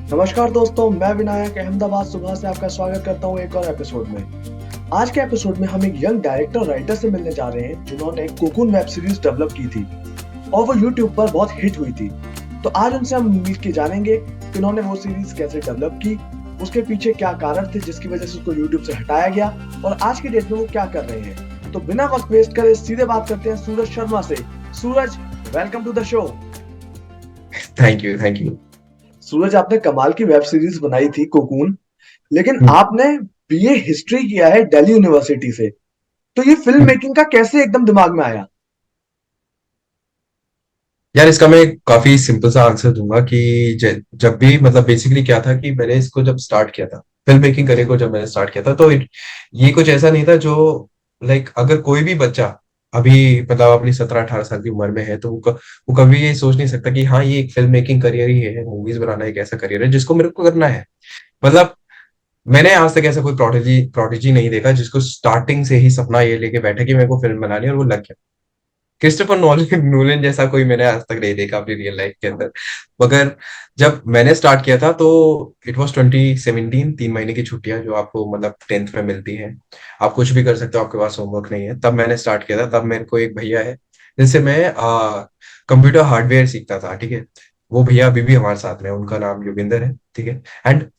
नमस्कार दोस्तों, मैं विनायक अहमदाबाद सुबह से आपका स्वागत करता हूँ एक और एपिसोड में। आज के एपिसोड में हम एक यंग डायरेक्टर राइटर से मिलने जा रहे हैं जिन्होंने कोकून वेब सीरीज डेवलप की थी और वो यूट्यूब पर बहुत हिट हुई थी। तो आज उनसे हम मिल के जानेंगे कि उन्होंने वो सीरीज कैसे डेवलप की, उसके पीछे क्या कारण थे जिसकी वजह से उसको यूट्यूब से हटाया गया और आज की डेट में वो क्या कर रहे हैं। तो बिना वक्त वेस्ट करे सीधे बात करते हैं सूरज शर्मा से। Suraj, welcome to the show. Thank you, thank you. Suraj, आपने कमाल की वेब सीरीज बनाई थी कोकून, लेकिन हुँ, आपने बीए हिस्ट्री किया है दिल्ली यूनिवर्सिटी से। तो ये फिल्म हुँ। मेकिंग का कैसे एकदम दिमाग में आया? यार इसका मैं काफ़ी सिंपल सा आंसर दूँगा कि ज जब भी मतलब बेसिकली क्या था कि मैंने इसको जब स्टार्ट किया था, फ़िल्म मेकिंग करियर को जब मैंने स्टार्ट किया था तो ये कुछ ऐसा नहीं था जो लाइक अगर कोई भी बच्चा अभी मतलब अपनी 17-18 साल की उम्र में है तो वो कभी ये सोच नहीं सकता कि हाँ, ये एक फ़िल्म मेकिंग करियर ही है, मूवीज़ बनाना एक ऐसा करियर है जिसको मेरे को करना है। मतलब मैंने आज तक ऐसा कोई प्रोडिजी नहीं देखा जिसको स्टार्टिंग से ही सपना ये लेके बैठा कि मेरे को फ़िल्म बनानी है और वो लग गया। क्रिस्टोफर नॉलन नोलन जैसा कोई मैंने आज तक नहीं देखा अपनी रियल लाइफ के अंदर। मगर जब मैंने स्टार्ट किया था तो इट वाज 2017, 3 महीने की छुट्टियां जो आपको मतलब 10th में मिलती हैं। आप कुछ भी कर सकते हो, आपके पास होमवर्क नहीं है। तब मैंने स्टार्ट किया था। तब मेरे को एक भैया है जिनसे मैं कंप्यूटर हार्डवेयर सीखता था, ठीक है। वो भैया अभी भी हमारे साथ में हैं, उनका नाम योगिंदर है, ठीक है। एंड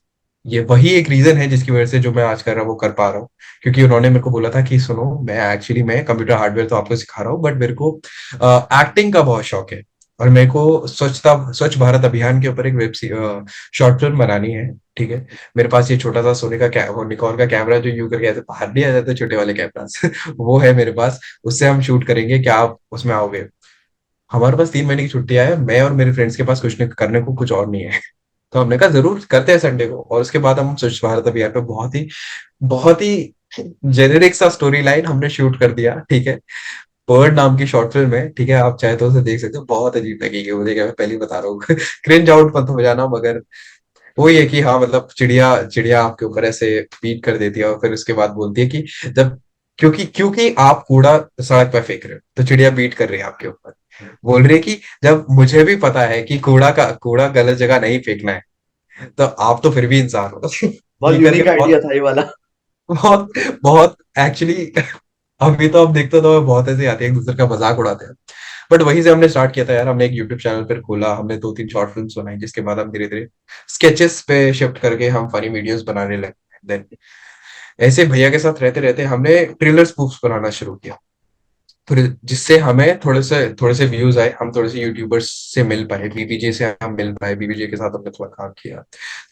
ये वही एक रीजन है जिसकी वजह से जो मैं आज कर रहा हूँ वो कर पा रहा हूँ। क्योंकि उन्होंने मेरे को बोला था कि सुनो, मैं कंप्यूटर हार्डवेयर तो आपको सिखा रहा हूँ बट मेरे को एक्टिंग का बहुत शौक है। और मेरे को स्वच्छ भारत अभियान के ऊपर एक शॉर्ट फिल्म बनानी है, ठीक है। मेरे पास ये छोटा सा सोने का वो निकॉन का कैमरा जो यू करके ऐसे बाहर नहीं आ जाते छोटे वाले कैमरास वो है मेरे पास। उससे हम शूट करेंगे, क्या आप उसमें आओगे? हमारे पास 3 महीने की छुट्टियां है, मैं और मेरे फ्रेंड्स के पास कुछ नहीं करने को कुछ और नहीं है। तो हमने कहा जरूर करते हैं संडे को। और उसके बाद हम स्वच्छ भारत अभियान पे बहुत ही जेनेरिक सा स्टोरी लाइन हमने शूट कर दिया, ठीक है। बर्ड नाम की शॉर्ट फिल्म है, ठीक है। आप चाहे तो उसे देख सकते हो, बहुत अजीब लगेगी मुझे, क्या मैं पहले ही बता रहा हूँ क्रिंज आउट मत हो जाना। मगर वही है कि हाँ मतलब चिड़िया चिड़िया आपके ऊपर ऐसे बीट कर देती है और फिर उसके बाद बोलती है कि जब क्योंकि क्योंकि आप कूड़ा सड़क पे फेंक रहे हो तो चिड़िया बीट कर रही है आपके ऊपर। बोल रही है कि जब मुझे भी पता है कि कूड़ा गलत जगह नहीं फेंकना है तो आप तो फिर भी इंसान हो बहुत ये करके यूनिक बहुत आइडिया था ये वाला। बहुत बहुत एक्चुअली अभी तो आप देखते हो तो बहुत ऐसे आते हैं, एक दूसरे का मजाक उड़ाते हैं। बट वहीं से हमने स्टार्ट किया था यार। हमने एक यूट्यूब चैनल पर खोला, हमने 2-3 शॉर्ट फिल्म्स बनाई, जिसके बाद हम धीरे धीरे स्केचेस पे शिफ्ट करके हम फनी वीडियोस बनाने लगे। देन ऐसे भैया के साथ रहते रहते हमने ट्रेलर स्पूफ्स बनाना शुरू किया। फिर जिससे हमें थोड़े से व्यूज आए, हम थोड़े से यूट्यूबर्स से मिल पाए, बीबीजे से हम मिल पाए, बीबीजे के साथ हमने थोड़ा काम किया।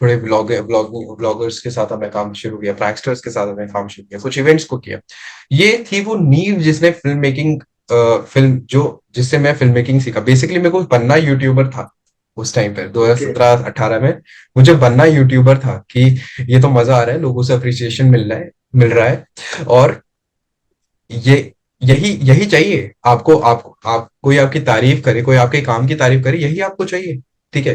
थोड़े ब्लॉगर्स के साथ हमने काम शुरू किया, प्रैंकस्टर्स के साथ हमने काम शुरू किया, कुछ इवेंट्स को किया। ये थी वो नींव जिसने फिल्म मेकिंग फिल्म जो जिससे मैं फिल्म मेकिंग सीखा। बेसिकली मेरे को बनना यूट्यूबर था उस टाइम पे ओके। 2017-18 में। मुझे बनना यूट्यूबर था कि ये तो मजा आ रहा है, लोगों से अप्रिसिएशन मिल रहा है। और ये यही यही चाहिए आपको। आप कोई आपकी तारीफ करे, कोई आपके काम की तारीफ करे, यही आपको चाहिए, ठीक है।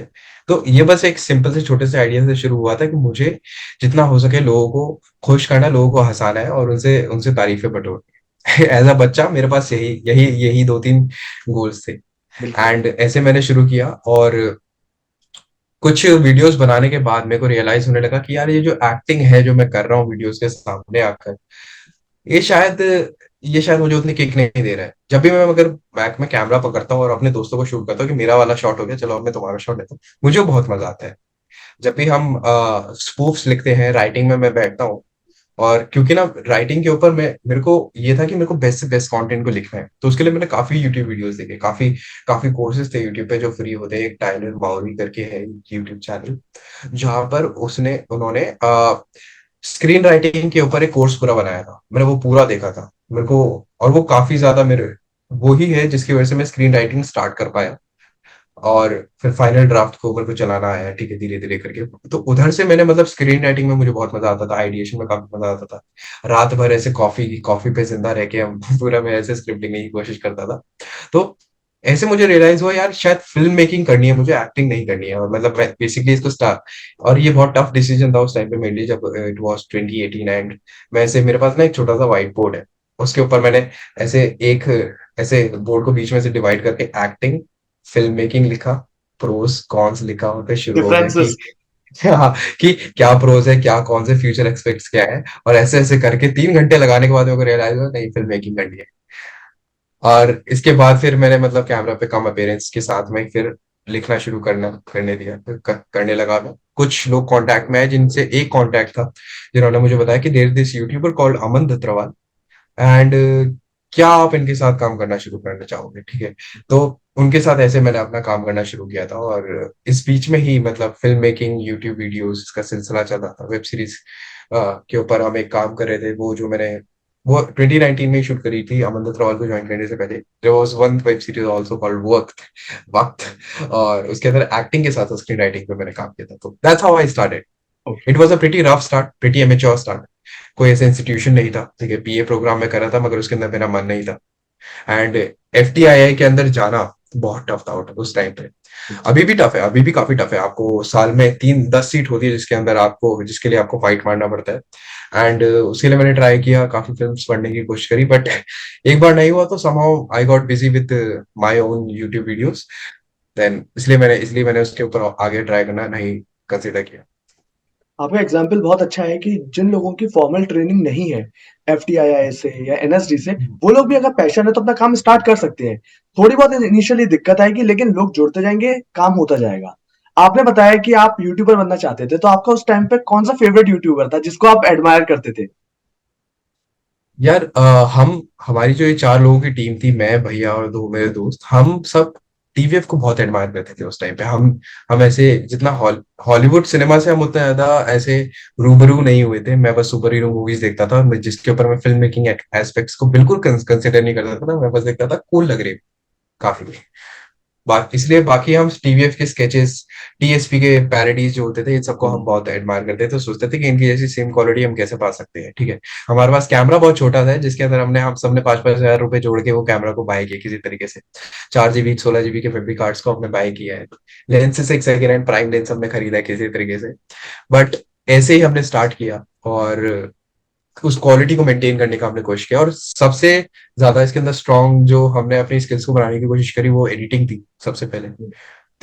तो ये बस एक सिंपल से छोटे से आइडिया से शुरू हुआ था कि मुझे जितना हो सके लोगों को खुश करना, लोगों को हंसाना है और उनसे उनसे तारीफें बटोरनी है एज अ बच्चा मेरे पास यही यही यही 2-3 गोल्स थे। बिल्कुल। एंड ऐसे मैंने शुरू किया। और कुछ वीडियोस बनाने के बाद मेरे को रियलाइज होने लगा कि यार ये जो एक्टिंग है जो मैं कर रहा हूँ वीडियोस के सामने आकर, ये शायद ये शायद मुझे उतनी किक नहीं दे रहा है। जब भी मैं अगर बैक में कैमरा पकड़ता हूँ और अपने दोस्तों को शूट करता हूँ कि मेरा वाला शॉट हो गया, चलो अब मैं तुम्हारा शॉट लेता हूँ, मुझे वो बहुत मजा आता है। जब भी हम स्पूफ्स लिखते हैं, राइटिंग में मैं बैठता हूँ। और क्योंकि ना राइटिंग के ऊपर मैं मेरे को ये था कि मेरे को बेस्ट से बेस्ट कंटेंट को लिखना है, तो उसके लिए मैंने काफी यूट्यूब वीडियोस देखे, काफी काफी कोर्सेज थे यूट्यूब पे जो फ्री होते हैं। एक टाइलर बाउरी करके है यूट्यूब चैनल, जहां पर उन्होंने स्क्रीन राइटिंग के ऊपर एक कोर्स पूरा बनाया था। मैंने वो पूरा देखा था मेरे को। और वो काफी ज्यादा मेरे वो ही है जिसकी वजह से मैं स्क्रीन राइटिंग स्टार्ट कर पाया। और फिर फाइनल ड्राफ्ट को मेरे को चलाना आया, ठीक है, धीरे धीरे करके। तो उधर से मैंने मतलब स्क्रीन राइटिंग में मुझे बहुत मजा आता था, आइडिएशन में काफी मजा आता था। रात भर ऐसे कॉफी कॉफी पे जिंदा रह के हम पूरा मैं ऐसे स्क्रिप्ट लिखने की कोशिश करता था। तो ऐसे मुझे रियलाइज हुआ यार शायद फिल्म मेकिंग करनी है मुझे, एक्टिंग नहीं करनी है। और मतलब मैं बेसिकली इसको स्टार्ट, और ये बहुत टफ डिसीजन था उस टाइम पे मेरे लिए जब इट वाज 2018। एंड वैसे मेरे पास ना एक छोटा सा व्हाइट बोर्ड है, उसके ऊपर मैंने ऐसे एक ऐसे बोर्ड को बीच में से डिवाइड करके एक्टिंग, फिल्म मेकिंग लिखा, प्रोस कॉन्स लिखा और फिर शुरू हो गया कि डिफरेंसेस। हाँ, कि क्या प्रोज है, क्या कौन से फ्यूचर एस्पेक्ट्स क्या है, और ऐसे ऐसे करके 3 घंटे लगाने के बाद मेरे को रियलाइज हुआ नहीं, फिल्म मेकिंग करनी है। और इसके बाद फिर मैंने मतलब कैमरा पे कम अपेयरेंस के साथ में फिर लिखना शुरू करने दिया, फिर करने लगा मैं। कुछ लोग कांटेक्ट में है, जिनसे एक कांटेक्ट था, जिन्होंने मुझे बताया कि there this YouTuber called Aman Dattarwal, and क्या आप इनके साथ काम करना शुरू करना चाहोगे, ठीक है। तो उनके साथ ऐसे मैंने अपना काम करना शुरू किया था, और इस बीच में ही मतलब फिल्म मेकिंग, यूट्यूब वीडियोस का सिलसिला चल रहा था। वेब सीरीज के ऊपर हम एक काम कर रहे थे, वो जो मैंने वो 2019 में ही शूट करी थी अमन दत्तरवाल को ज्वाइन करने से पहले। There was one web series also called Waqt Waqt, और उसके अंदर एक्टिंग के साथ स्क्रीन राइटिंग पे मैंने काम किया था। तो that's how I started. Okay. It was a pretty rough start, pretty amateur start. कोई ऐसा इंस्टीट्यूशन नहीं था, ठीक है। पीए प्रोग्राम में करा था, मगर उसके अंदर मेरा मन नहीं था। एंड एफटीआईआई के अंदर जाना बहुत टफ था उस टाइम पे। अभी भी टफ है, अभी भी काफी टफ है। आपको साल में 3-10 सीट होती है, जिसके अंदर आपको, जिसके लिए आपको फाइट मारना पड़ता है। एंड उसके लिए मैंने ट्राई किया, काफी फिल्म्स पढ़ने की कोशिश करी, बट एक बार नहीं हुआ, तो somehow I got busy with my own YouTube videos. Then इसलिए मैंने उसके ऊपर आगे ट्राई करना नहीं कंसिडर किया। आपका एग्जाम्पल बहुत अच्छा है कि जिन लोगों की फॉर्मल ट्रेनिंग नहीं है एफटीआईआई से या एनएसडी से, वो लोग भी अगर पैशन है तो अपना काम स्टार्ट कर सकते हैं। थोड़ी बहुत इनिशियली दिक्कत आएगी, लेकिन लोग जुड़ते जाएंगे, काम होता जाएगा। आपने बताया कि आप यूट्यूबर बनना चाहते थे, तो आपका उस टाइम पे कौन सा फेवरेट यूट्यूबर था जिसको आप एडमायर करते थे? यार हम हमारी जो ये 4 लोगों की टीम थी, मैं, भैया और 2 मेरे दोस्त, हम सब टीवीएफ को बहुत एडमायर करते थे उस टाइम पे। हम ऐसे जितना हॉलीवुड सिनेमा से हम उतना ज्यादा ऐसे रूबरू नहीं हुए थे। मैं बस सुपर हीरो मूवीज देखता था, जिसके ऊपर मैं फिल्म मेकिंग एस्पेक्ट्स को बिल्कुल कंसिडर नहीं करता था। मैं बस देखता था कूल लग रही काफी। इसलिए बाकी हम टीवीएफ के स्केचेस, टीएसपी के पैरोडीज जो होते थे, इन सबको हम बहुत एडमायर करते थे। तो सोचते थे कि इनकी जैसी सेम क्वालिटी हम कैसे पा सकते हैं, ठीक है। हमारे पास कैमरा बहुत छोटा था, जिसके अंदर हम सबने 5-5 हज़ार रुपए जोड़ के वो कैमरा को बाय किया किसी तरीके से। 4 जीबी 16 जीबी के मेमोरी कार्ड्स को हमने बाय किया है। लेंसेज एक सेकेंड हैंड प्राइम लेंस हमने खरीदा है किसी तरीके से। बट ऐसे ही हमने स्टार्ट किया, और उस क्वालिटी को मेंटेन करने का हमने कोशिश किया। और सबसे ज्यादा इसके अंदर स्ट्रांग जो हमने अपनी स्किल्स को बनाने की कोशिश करी, वो एडिटिंग थी सबसे पहले।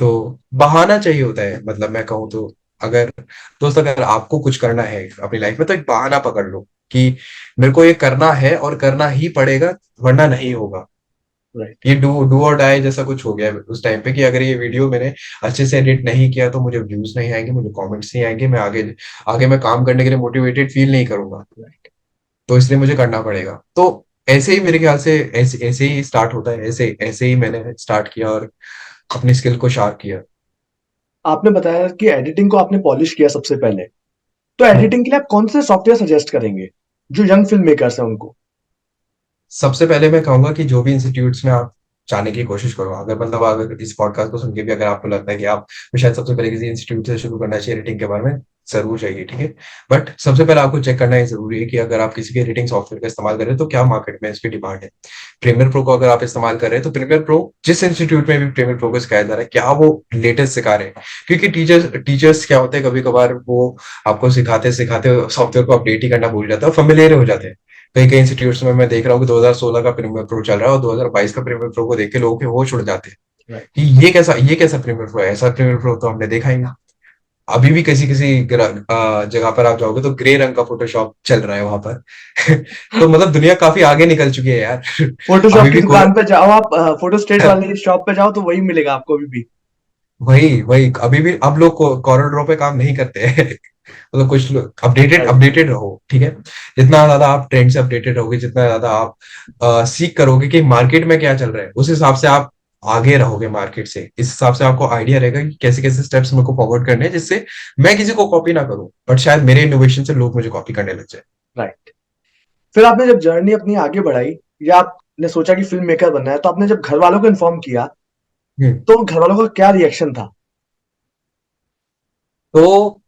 तो बहाना चाहिए होता है, मतलब मैं कहूँ तो, अगर दोस्त, अगर आपको कुछ करना है अपनी लाइफ में, तो एक बहाना पकड़ लो कि मेरे को ये करना है और करना ही पड़ेगा, वरना नहीं होगा। राइट। ये डू डू और डाई जैसा कुछ हो गया है उस टाइम पे, कि अगर ये वीडियो मैंने अच्छे से एडिट नहीं किया, तो मुझे व्यूज नहीं आएंगे, मुझे कमेंट्स नहीं आएंगे, मैं आगे आगे मैं काम करने के लिए मोटिवेटेड फील नहीं करूंगा। राइट। तो इसलिए मुझे करना पड़ेगा। तो ऐसे ही मेरे ख्याल से ऐसे ऐसे ही स्टार्ट होता है, ऐसे ऐसे ही मैंने स्टार्ट किया और अपनी स्किल को शार्प किया। आपने बताया कि एडिटिंग को आपने पॉलिश किया सबसे पहले, तो हम्म। एडिटिंग के लिए आप कौन से सॉफ्टवेयर सजेस्ट करेंगे जो यंग फिल्म मेकर्स हैं उनको? सबसे पहले मैं कहूंगा कि जो भी इंस्टीट्यूट्स में आप जाने की कोशिश करो, अगर मतलब अगर इस पॉडकास्ट को सुन के भी अगर आपको लगता है कि आप शायद सबसे पहले किसी इंस्टीट्यूट से शुरू करना चाहिए एडिटिंग के बारे में, जरूर चाहिए, ठीक है। बट सबसे पहले आपको चेक करना ये जरूरी है कि अगर आप किसी के एडिटिंग सॉफ्टवेयर का इस्तेमाल कर रहे हैं, तो क्या मार्केट में इसकी डिमांड है। प्रीमियर प्रो को अगर आप इस्तेमाल कर रहे हैं, तो प्रीमियर प्रो जिस इंस्टीट्यूट में भी प्रीमियर प्रो को सिखाया जा रहा है, क्या वो लेटेस्ट सिखा रहे हैं। क्योंकि टीचर्स क्या होते हैं, कभी कभार वो आपको सिखाते सिखाते सॉफ्टवेयर को अपडेट ही करना भूल जाता है और फेमिलियर हो जाते हैं। कई कई इंस्टीट्यूट्स में मैं देख रहा हूँ कि 2016 का प्रीमियर प्रो चल रहा है, और 2022 का प्रीमियर प्रो को देख के लोगों के होश उड़ जाते हैं राइट। कि ये कैसा प्रीमियर प्रो है। ऐसा प्रीमियर प्रो तो हमने देखा ही नहीं। अभी भी किसी किसी जगह पर आप जाओगे, तो ग्रे रंग का फोटोशॉप चल रहा है वहां पर। तो मतलब दुनिया काफी आगे निकल चुकी है यार। फोटोशॉप अभी की भी दुकान पे जाओ, आप फोटो स्टेट वाली शॉप पे जाओ, तो वही मिलेगा आपको अभी भी। वही वही अभी भी अब लोग कॉरल ड्रॉ पे काम नहीं करते हैं। मतलब कुछ लोग अपडेटेड राइट। अपडेटेड रहो, ठीक है। जितना ज्यादा आप ट्रेंड से अपडेटेड रहोगे, जितना ज्यादा आप सीख करोगे कि मार्केट में क्या चल रहा है, उस हिसाब से आप आगे रहोगे मार्केट से। इस हिसाब से आपको आइडिया रहेगा कि कैसे कैसे स्टेप्स मेरे को फॉरवर्ड करने हैं, जिससे मैं किसी को कॉपी ना करूं, बट शायद मेरे इनोवेशन से लोग मुझे कॉपी करने लग जाए। राइट। फिर आपने जब जर्नी अपनी आगे बढ़ाई, या आपने सोचा कि फिल्म मेकर बनना है, तो आपने जब घर वालों को इन्फॉर्म किया, हम्म। तो घर वालों का क्या रिएक्शन था? तो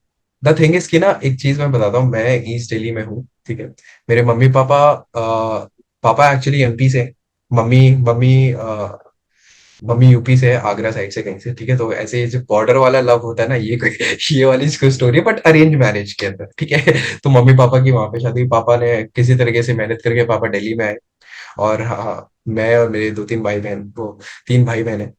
द थिंग इज कि ना, एक चीज मैं बताता हूँ, मैं ईस्ट दिल्ली में हूँ, ठीक है। मेरे मम्मी पापा पापा एक्चुअली एमपी से, मम्मी मम्मी मम्मी यूपी से है, आगरा साइड से कहीं से, ठीक है। तो ऐसे जो बॉर्डर वाला लव होता है ना, ये कोई ये वाली कोई स्टोरी है, बट अरेंज मैरिज के अंदर, ठीक है। तो मम्मी पापा की वहां पे शादी, पापा ने किसी तरीके से मेहनत करके पापा दिल्ली में आए। और हाँ, मैं और मेरे 2-3 भाई बहन, वो 3 भाई बहन है,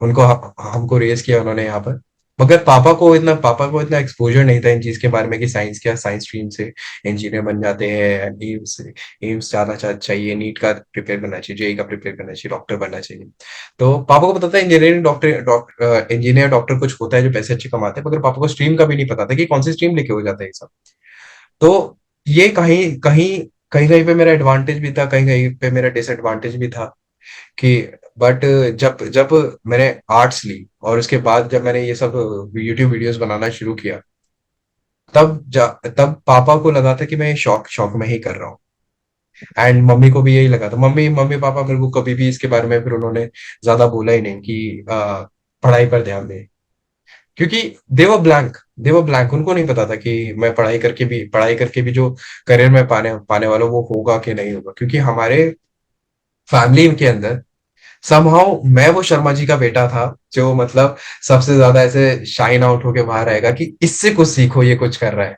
उनको हमको रेज किया उन्होंने यहाँ पर। मगर पापा को इतना एक्सपोजर नहीं था इन चीज के बारे में कि साइंस क्या, साइंस स्ट्रीम से इंजीनियर बन जाते हैं, एम्स जाना चाहिए, नीट का प्रिपेयर करना चाहिए, जेई का प्रिपेयर करना चाहिए, डॉक्टर बनना चाहिए। तो पापा को पता था इंजीनियरिंग, इंजीनियर डॉक्टर कुछ होता है जो पैसे अच्छे कमाते हैं, मगर पापा को स्ट्रीम का भी नहीं पता था कि कौन सी स्ट्रीम लेके हो जाता है ये सब। तो ये कहीं कहीं कहीं कहीं पे मेरा एडवांटेज भी था, कहीं कहीं पे मेरा डिसएडवांटेज भी था कि बट जब जब मैंने आर्ट्स ली और उसके बाद जब मैंने ये सब यूट्यूब वीडियोस बनाना शुरू किया, तब पापा को लगा था कि मैं शौक शौक में ही कर रहा हूँ, एंड मम्मी को भी यही लगा था। मम्मी मम्मी पापा मेरे को कभी भी इसके बारे में फिर उन्होंने ज्यादा बोला ही नहीं कि पढ़ाई पर ध्यान दे, क्योंकि देवर ब्लैंक उनको नहीं पता था कि मैं पढ़ाई करके भी जो करियर में पाने पाने वाला हूं, वो होगा कि नहीं होगा, क्योंकि हमारे फैमिली के अंदर समहाउ मैं वो शर्मा जी का बेटा था जो मतलब सबसे ज्यादा ऐसे शाइन आउट होके बाहर आएगा कि इससे कुछ सीखो, ये कुछ कर रहा है।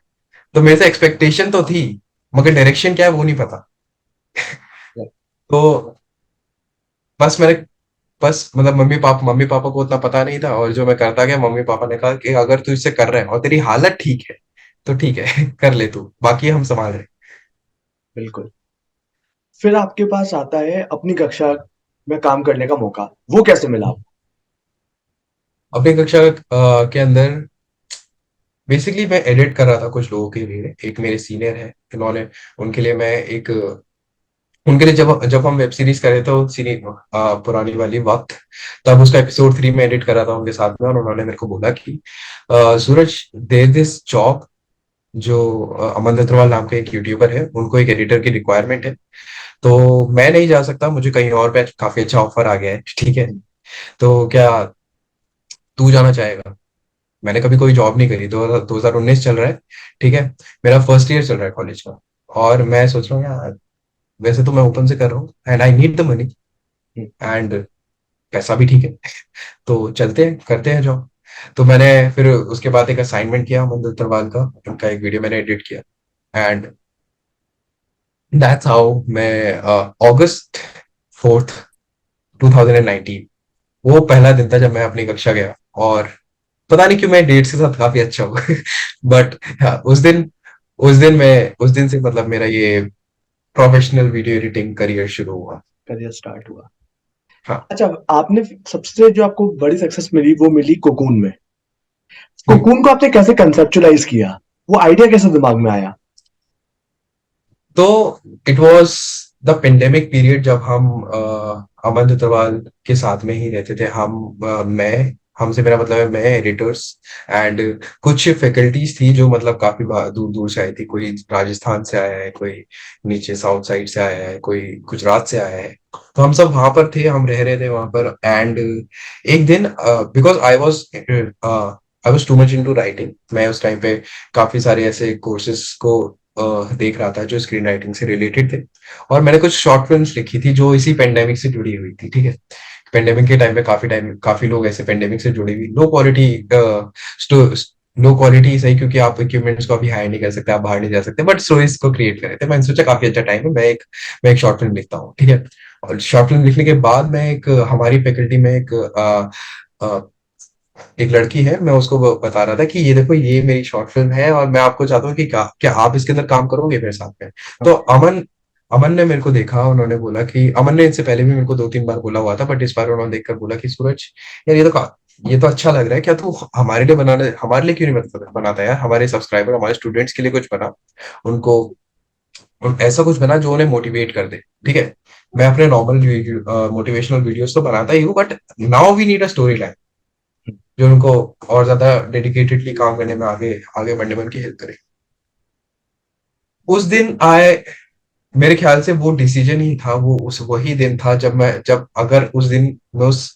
तो मेरे से एक्सपेक्टेशन तो थी, मगर डायरेक्शन क्या है वो नहीं पता। तो बस मैंने बस मतलब मम्मी पापा को उतना पता नहीं था, और जो मैं करता गया, मम्मी पापा ने कहा कि अगर तू इससे कर रहा है और तेरी हालत ठीक है तो ठीक है कर ले तू, बाकी हम संभाल रहे हैं। बिल्कुल। फिर आपके पास आता है अपनी कक्षा में काम करने का मौका, वो कैसे मिला आपको? अपनी कक्षा के अंदर बेसिकली मैं एडिट कर रहा था कुछ लोगों के लिए, एक मेरे सीनियर है, इन्होंने उनके लिए मैं एक उनके लिए जब जब हम वेब सीरीज कर रहे थे पुरानी वाली वक्त, तब उसका एपिसोड 3 में एडिट कर रहा था उनके साथ में, और उन्होंने मेरे को बोला कि सूरज, देयर दिस जॉब, जो अमन अग्रवाल नाम का एक यूट्यूबर है, उनको एक एडिटर की रिक्वायरमेंट है। तो मैं नहीं जा सकता, मुझे कहीं और पे काफी अच्छा ऑफर आ गया है, ठीक है, तो क्या तू जाना चाहेगा? मैंने कभी कोई जॉब नहीं करी, 2019 चल रहा है, ठीक है, मेरा फर्स्ट ईयर चल रहा है कॉलेज का, और मैं सोच रहा हूँ यार, वैसे तो मैं ओपन से कर रहा हूँ and I need the money, hmm, and पैसा भी ठीक है, तो चलते हैं करते हैं जॉब। तो मैंने फिर उसके बाद एक असाइनमेंट किया अमन दत्तरवाल का, उनका एक वीडियो मैंने एडिट किया, एंड दैट्स हाउ मैं August 4th 2019, वो पहला दिन था जब मैं अपनी कक्षा गया, और पता नहीं क्यों मैं डेट्स के साथ काफी अच्छा हूँ बट हाँ, उस दिन से मतलब मेरा ये प्रोफेशनल वीडियो एडिटिंग करियर शुरू हुआ। करियर स्टार्ट हुआ। हाँ। अच्छा, आपने सबसे जो आपको बड़ी सक्सेस मिली वो मिली कोकून में। हम्म। कोकून को आपने कैसे कंसेप्चुलाइज किया, वो आइडिया कैसे दिमाग में आया? तो it was the pandemic period, जब हम अमन अग्रवाल के साथ में ही रहते थे, मैं हमसे मेरा मतलब है, मैं, एडिटर्स एंड कुछ फैकल्टीज थी जो मतलब काफी दूर दूर से आई थी, कोई राजस्थान से आया है, कोई नीचे साउथ साइड से आया है, कोई गुजरात से आया है। तो हम सब वहां पर थे, हम रह रहे थे वहां पर, एंड एक दिन because I was too much into writing, मैं उस टाइम पे काफी सारे ऐसे कोर्सेज को देख रहा था जो स्क्रीन राइटिंग से रिलेटेड थे, और मैंने कुछ शॉर्ट फिल्म्स लिखी थी जो इसी पेंडेमिक से जुड़ी हुई थी, ठीक है। पेंडेमिक के टाइम काफी लोग ऐसे पेंडेमिक से जुड़े हुई लो क्वालिटी सही, क्योंकि आप इक्विपमेंट्स को अभी हायर नहीं कर सकते, आप बाहर नहीं जा सकते, बट स्टोरीज को क्रिएट कर रहे थे। मैंने सोचा काफी अच्छा टाइम है, मैं एक शॉर्ट फिल्म लिखता हूँ, ठीक है। और शॉर्ट फिल्म लिखने के बाद मैं एक हमारी फैकल्टी में एक लड़की है, मैं उसको बता रहा था कि ये देखो, ये मेरी शॉर्ट फिल्म है, और मैं आपको चाहता हूँ कि क्या आप इसके अंदर काम करोगे मेरे साथ में? तो अमन अमन ने मेरे को देखा, उन्होंने बोला कि अमन ने इससे पहले भी मेरे को 2-3 बार बोला हुआ था, बट इस बार उन्होंने देखकर बोला कि सूरज, यार ये तो अच्छा लग रहा है, क्या तू हमारे लिए क्यों नहीं बनाता यार, हमारे सब्सक्राइबर, हमारे स्टूडेंट्स के लिए कुछ बना, उनको ऐसा कुछ बना जो उन्हें मोटिवेट कर दे, ठीक है। मैं अपने नॉर्मल मोटिवेशनल वीडियोस तो बनाता ही हूँ, but now we need a story line जो उनको और ज्यादा डेडिकेटेडली काम करने में आगे आगे बढ़ने में उनकी हेल्प करे। उस दिन आए, मेरे ख्याल से वो डिसीजन ही था, वो उस वही दिन था जब अगर उस दिन मैं उस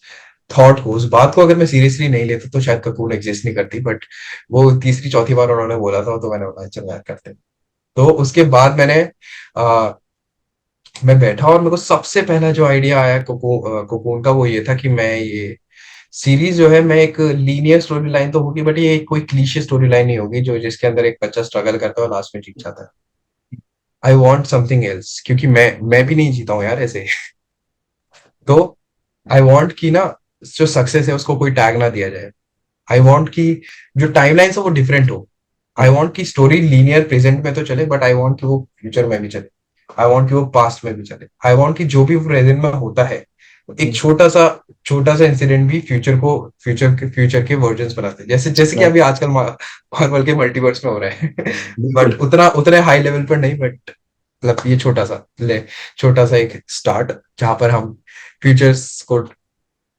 थॉट को, उस बात को अगर मैं सीरियसली नहीं लेता तो शायद कपूर एग्जिस्ट नहीं करती, बट वो तीसरी चौथी बार उन्होंने बोला था, तो मैंने बोला चल यार करते हैं। तो उसके बाद आ, मैं बैठा, और मेरे को सबसे पहला जो आइडिया आया कोकून का, वो ये था कि मैं ये सीरीज जो है, मैं एक लीनियर स्टोरी लाइन तो होगी, बट ये कोई क्लीशे स्टोरी लाइन नहीं होगी जो जिसके अंदर एक बच्चा स्ट्रगल करता है और लास्ट में जीत जाता है। आई वॉन्ट समथिंग एल्स, क्योंकि मैं भी नहीं जीता हूँ यार ऐसे तो आई वॉन्ट कि ना, जो सक्सेस है उसको कोई टैग ना दिया जाए, आई वॉन्ट कि जो टाइमलाइन है वो डिफरेंट हो। आई वॉन्ट की स्टोरी लीनियर प्रेजेंट में तो चले, बट आई वॉन्ट कि वो फ्यूचर में भी चले। आई वॉन्ट कि वो पास्ट में भी चले। आई वॉन्ट कि जो भी प्रेजेंट में होता है, एक छोटा सा इंसिडेंट भी फ्यूचर के वर्जन्स बनाते हैं, जैसे जैसे कि राइट। अभी आजकल मार्वल के मल्टीवर्स में हो रहा है। बिल्कुल। बट उतने हाई लेवल पर नहीं, बट मतलब ये छोटा सा एक स्टार्ट, जहां पर हम फ्यूचर्स को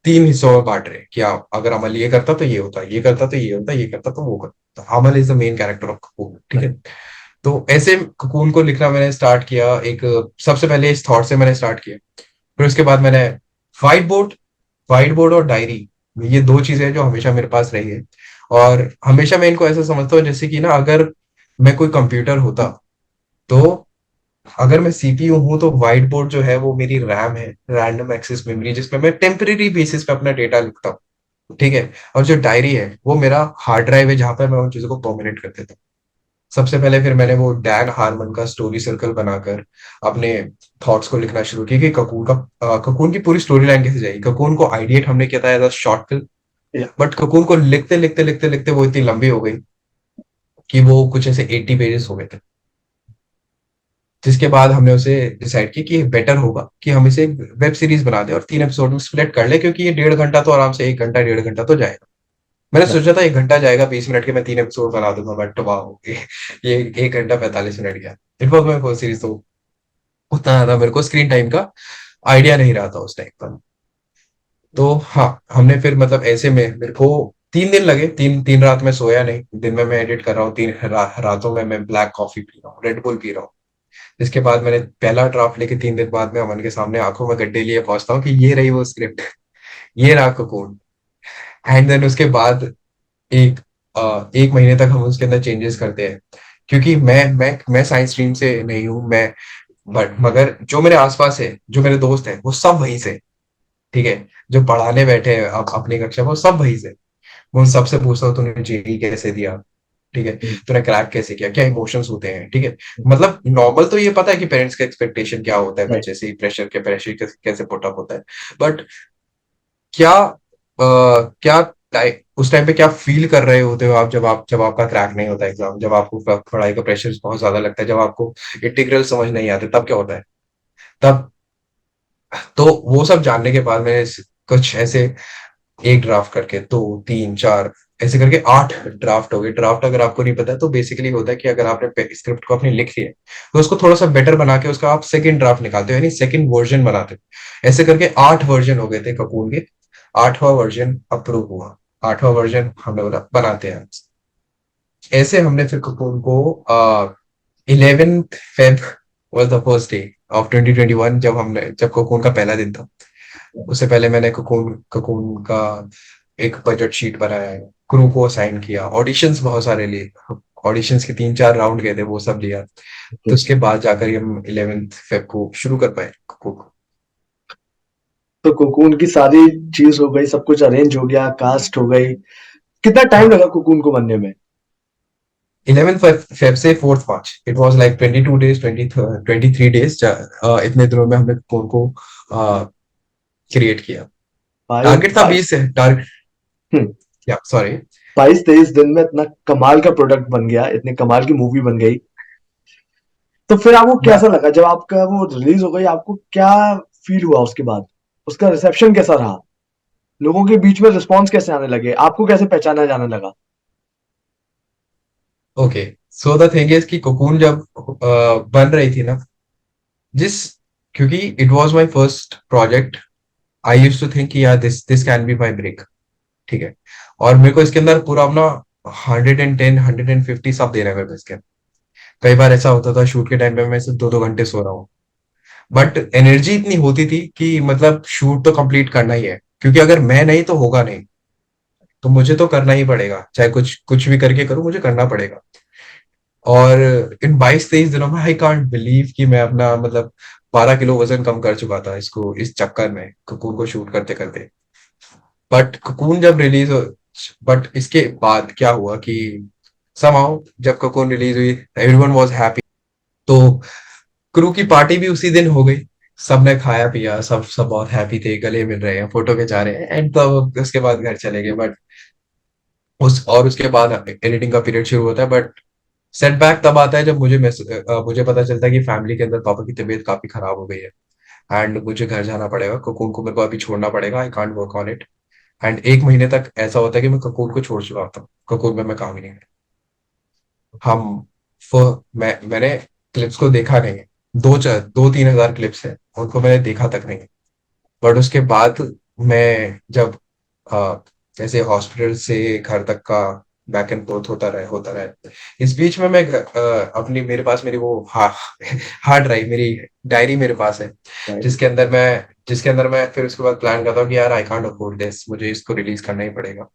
3 हिस्सों में बांट रहे हैं कि अगर अमल ये करता तो ये होता, ये करता तो ये होता, ये करता तो वो करता। तो Amal is the main character of Kapoor, ठीक है। राइट। तो ऐसे ककून को लिखना मैंने स्टार्ट किया। एक सबसे पहले इस थॉट से मैंने स्टार्ट किया। फिर उसके बाद मैंने व्हाइट बोर्ड व्हाइट बोर्ड और डायरी, ये दो चीजें जो हमेशा मेरे पास रही है। और हमेशा मैं इनको ऐसा समझता हूँ जैसे कि ना, अगर मैं कोई कंप्यूटर होता, तो अगर मैं सीपीयू हूं, तो व्हाइट बोर्ड जो है वो मेरी रैम है, रैंडम एक्सेस मेमोरी, जिसमें मैं टेम्परेरी बेसिस पे अपना डेटा लिखता हूँ, ठीक है। और जो डायरी है वो मेरा हार्ड ड्राइव है, जहां पर मैं उन चीजों को परमानेंट कर देता हूँ। सबसे पहले फिर मैंने वो डैन हार्मन का स्टोरी सर्कल बनाकर अपने थॉट्स को लिखना शुरू किया कि ककून की पूरी स्टोरी लाइन कैसे जाएगी। ककून को आइडिएट हमने किया था एज अ शॉर्ट फिल्म, या। बट ककून को लिखते लिखते लिखते लिखते वो इतनी लंबी हो गई कि वो कुछ ऐसे 80 पेजेस हो गए थे। जिसके बाद हमने उसे डिसाइड किया कि बेटर होगा कि हम इसे वेब सीरीज बना दें और 3 एपिसोड में स्प्लिट कर ले, क्योंकि ये 1.5 घंटा तो आराम से 1 घंटा 1.5 घंटा तो जाएगा। मैंने राइट। सोचा था 1 घंटा जाएगा 20 मिनट के, मैं 3 एपिसोड बना दूंगा, बट वाह, ये 1 घंटा 45 मिनट गया। It was my first series, तो उतना ज्यादा मेरे को स्क्रीन टाइम का आइडिया नहीं रहा था उस टाइम पर। तो हाँ, हमने फिर मतलब ऐसे में मेरे को 3 दिन लगे। तीन तीन रात में सोया नहीं। दिन में मैं एडिट कर रहा हूँ, रातों में मैं ब्लैक कॉफी पी रहा हूँ, रेड बुल पी रहा हूँ। इसके बाद मैंने पहला ड्राफ्ट लेके 3 दिन बाद में अमन के सामने आंखों में गड्ढे लिए पहुंचता हूँ कि ये रही वो स्क्रिप्ट, ये रहा कोड। एंड देन उसके बाद एक 1 महीने तक हम उसके अंदर चेंजेस करते हैं, क्योंकि मैं साइंस स्ट्रीम से नहीं हूँ मैं। बट मगर जो मेरे आसपास है, जो मेरे दोस्त हैं, वो सब वहीं से, ठीक है। जो पढ़ाने बैठे हैं अब अपनी कक्षा में, वो सब वहीं से। मैं उन सबसे पूछता हूँ तूने जेई कैसे दिया, ठीक है, तूने क्रैक कैसे किया, क्या इमोशंस होते हैं, ठीक है। मतलब नॉर्मल तो ये पता है कि पेरेंट्स का एक्सपेक्टेशन क्या होता है राइट। बच्चे से, प्रेशर कैसे पुट अप होता है। बट क्या क्या उस टाइम पे क्या फील कर रहे होते हो आप, जब आपका क्रैक नहीं होता एग्जाम, जब आपको पढ़ाई का प्रेशर बहुत ज्यादा लगता है, जब आपको इंटीग्रल समझ नहीं आते, तब क्या होता है। तब तो वो सब जानने के बाद मैंने कुछ ऐसे एक ड्राफ्ट करके, दो, तीन, चार, ऐसे करके 8 ड्राफ्ट हो गए। ड्राफ्ट अगर आपको नहीं पता है, तो बेसिकली होता है कि अगर आपने स्क्रिप्ट को अपनी लिख लिया है, तो उसको थोड़ा सा बेटर बना के उसका आप सेकंड ड्राफ्ट निकालते हो, यानी सेकंड वर्जन बनाते हो। ऐसे करके 8 वर्जन हो गए थे कपूर के। 8वां वर्जन अप्रूव हुआ। 8वां वर्जन हमने बोला बनाते हैं। ऐसे हमने फिर कपूर को 11 Feb was the first day of 2021, जब कोकून का पहला दिन था। उससे पहले मैंने कोकून कोकून का एक बजट शीट बनाया है, क्रू को असाइन किया, ऑडिशंस बहुत सारे लिए, ऑडिशंस के 3-4 राउंड गए थे, वो सब लिया। तो उसके बाद जाकर ही हम 11 फेब को शुरू कर पाए कोकून को। तो कोकून की सारी चीज हो गई, सब कुछ अरेंज हो गया, कास्ट हो गई। कितना टाइम हाँ, लगा कोकून को बनने में? 11 फेब से 4th March, it was like 22 days, 23 days. इतने दिनों में हमने कोकून को क्रिएट किया। भाई टारगेट था 20 है, टारगेट, हम्म, या सॉरी। 22-23 दिन में इतना कमाल का प्रोडक्ट बन गया, इतनी कमाल की मूवी बन गई। तो फिर आपको कैसा लगा जब आपका वो रिलीज हो गई? आपको क्या फील हुआ उसके बाद? उसका रिसेप्शन कैसा रहा? लोगों के बीच में रिस्पॉन्स कैसे आने लगे? आपको कैसे पहचाना जाने लगा? Okay, so the thing is कि कोकून जब बन रही थी ना, जिस क्योंकि it was my first project, I used to think कि यार this this can be my break, ठीक है। और मेरे को इसके अंदर पूरा अपना 110 150 सब देना है मेरे को इसके अंदर। कई बार ऐसा होता था शूट के टाइम पे मैं सिर्फ 2-2 घंटे सो रहा हूँ, बट एनर्जी इतनी होती थी कि मतलब शूट तो कंप्लीट करना ही है, क्योंकि अगर मैं नहीं तो होगा नहीं। तो मुझे तो करना ही पड़ेगा, चाहे कुछ कुछ भी करके करूँ, मुझे करना पड़ेगा। और इन 22-23 दिनों में आई कांट बिलीव कि मैं अपना मतलब 12 किलो वजन कम कर चुका था, इसको इस चक्कर में, ककून को शूट करते करते। बट ककून जब रिलीज हो बट इसके बाद क्या हुआ कि समहाउ जब ककून रिलीज हुई, एवरीवन वाज हैप्पी। तो क्रू की पार्टी भी उसी दिन हो गई। सबने खाया पिया, सब सब बहुत हैप्पी थे, गले मिल रहे हैं, फोटो खिंचा रहे हैं, एंड तब उसके बाद घर चले गए। बट उसके बाद एडिटिंग का पीरियड शुरू होता है। बट सेटबैक तब आता है जब मुझे पता चलता है कि फैमिली के अंदर पापा की तबीयत काफी खराब हो गई है, एंड मुझे घर जाना पड़ेगा, कोकून को मेरे को अभी छोड़ना पड़ेगा, I can't work on it. And 1 महीने तक ऐसा होता है कि मैं कोकून को छोड़ चुका था, कोकून में मैं काम ही नहीं कर। हम मैंने क्लिप्स को देखा नहीं है। 2-3 हजार क्लिप्स है, उनको मैंने देखा तक नहीं। बट उसके बाद मैं जब अ, जैसे हॉस्पिटल से घर तक का बैक एंड फोर्थ होता रहे, इस बीच में मैं अपनी मेरे पास मेरी वो हार्ड ड्राइव, मेरी डायरी मेरे पास है, डायरी। जिसके अंदर मैं फिर उसके बाद प्लान करता हूँ कि यार आई कांट अफोर्ड दिस, मुझे इसको रिलीज करना ही पड़ेगा।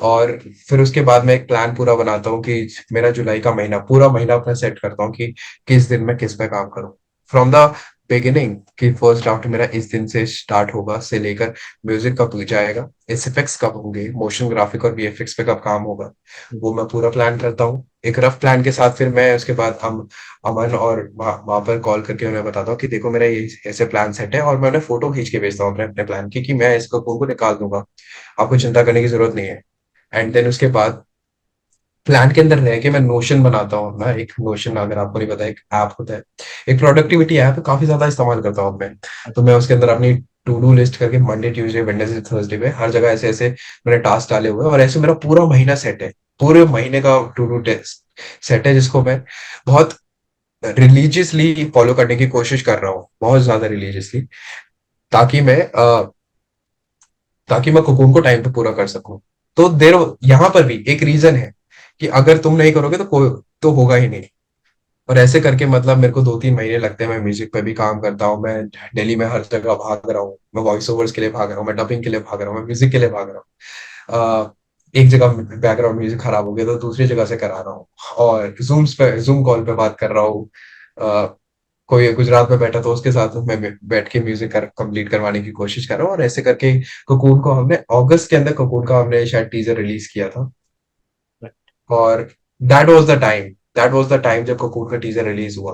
और फिर उसके बाद मैं एक प्लान पूरा बनाता हूँ कि मेरा जुलाई का महीना, पूरा महीना अपना सेट करता हूँ कि किस दिन मैं किस पे काम करूँ, फ्रॉम द बिगिनिंग, कि फर्स्ट ड्राफ्ट मेरा इस दिन से स्टार्ट होगा, से लेकर म्यूजिक कब जाएगा, एसएफएक्स कब होंगे, मोशन ग्राफिक और वीएफएक्स पे कब काम होगा, वो मैं पूरा प्लान करता हूँ एक रफ प्लान के साथ। फिर मैं उसके बाद हम अमन और वहां पर कॉल करके उन्हें बताता हूँ कि देखो मेरा ये ऐसे प्लान सेट है, और मैं उन्हें फोटो खींच के भेजता हूँ अपने अपने प्लान की, कि मैं इसको को निकाल दूंगा, आपको चिंता करने की जरूरत नहीं है। एंड देन उसके बाद प्लान के अंदर रह के मैं नोशन बनाता हूँ ना, एक नोशन, अगर आपको नहीं पता, एक ऐप होता है, एक प्रोडक्टिविटी ऐप, काफी ज्यादा इस्तेमाल करता हूँ मैं। तो मैं उसके अंदर अपनी टू डू लिस्ट करके मंडे ट्यूसडे वेडनेसडे थर्सडे पे हर जगह ऐसे ऐसे मैंने टास्क डाले हुए हैं, और ऐसे मेरा पूरा महीना सेट है, पूरे महीने का टू डू सेट है, जिसको मैं बहुत रिलीजियसली फॉलो करने की कोशिश कर रहा हूँ, बहुत ज्यादा रिलीजियसली, ताकि मैं ताकि मैं कुकुन को टाइम पे पूरा कर सकूं। तो देर यहाँ पर भी एक रीजन है कि अगर तुम नहीं करोगे तो कोई तो होगा ही नहीं। और ऐसे करके मतलब मेरे को 2-3 महीने लगते हैं, मैं म्यूजिक पे भी काम करता हूँ, मैं दिल्ली में हर जगह भाग रहा हूँ, मैं वॉइस ओवर्स के लिए भाग रहा हूँ, मैं डबिंग के लिए भाग रहा हूँ, मैं म्यूजिक के लिए भाग रहा हूँ। एक जगह बैकग्राउंड म्यूजिक खराब हो गया तो दूसरी जगह से करा रहा हूँ, और जूम कॉल पे बात कर रहा हूँ। कोई गुजरात में बैठा तो उसके साथ मैं बैठ के म्यूजिक कंप्लीट करवाने की कोशिश कर रहा हूँ, और ऐसे करके कोकून को हमने अगस्त के अंदर, कोकून का हमने शायद टीजर रिलीज किया था। और दैट वाज द टाइम जब कोकून का टीजर रिलीज हुआ।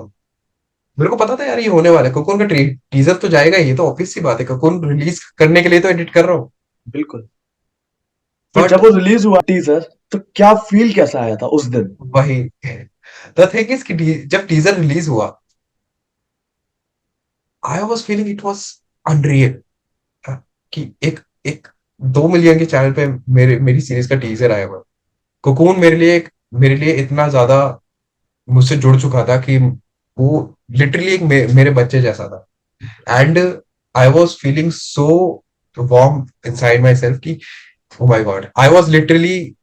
मेरे को पता था यार ये होने वाला है, कोकून का टीजर तो जाएगा, ये तो ऑब्वियस सी बात है, कोकून रिलीज करने के लिए तो एडिट कर रहा हूँ। बिल्कुल। फिर जब बट वो रिलीज हुआ टीजर, तो क्या फील कैसा आया था उस दिन? वही द थिंग इज कि जब टीजर रिलीज हुआ, I was feeling it was unreal, कि एक एक 2 मिलियन के चैनल पे मेरी सीरीज का टीजर आया हुआ। कोकून मेरे लिए इतना ज्यादा मुझसे जुड़ चुका था कि वो लिटरली एक मेरे बच्चे जैसा था। And I was feeling so warm inside my self कि ओ माई गॉड, आई वॉज लिटरली,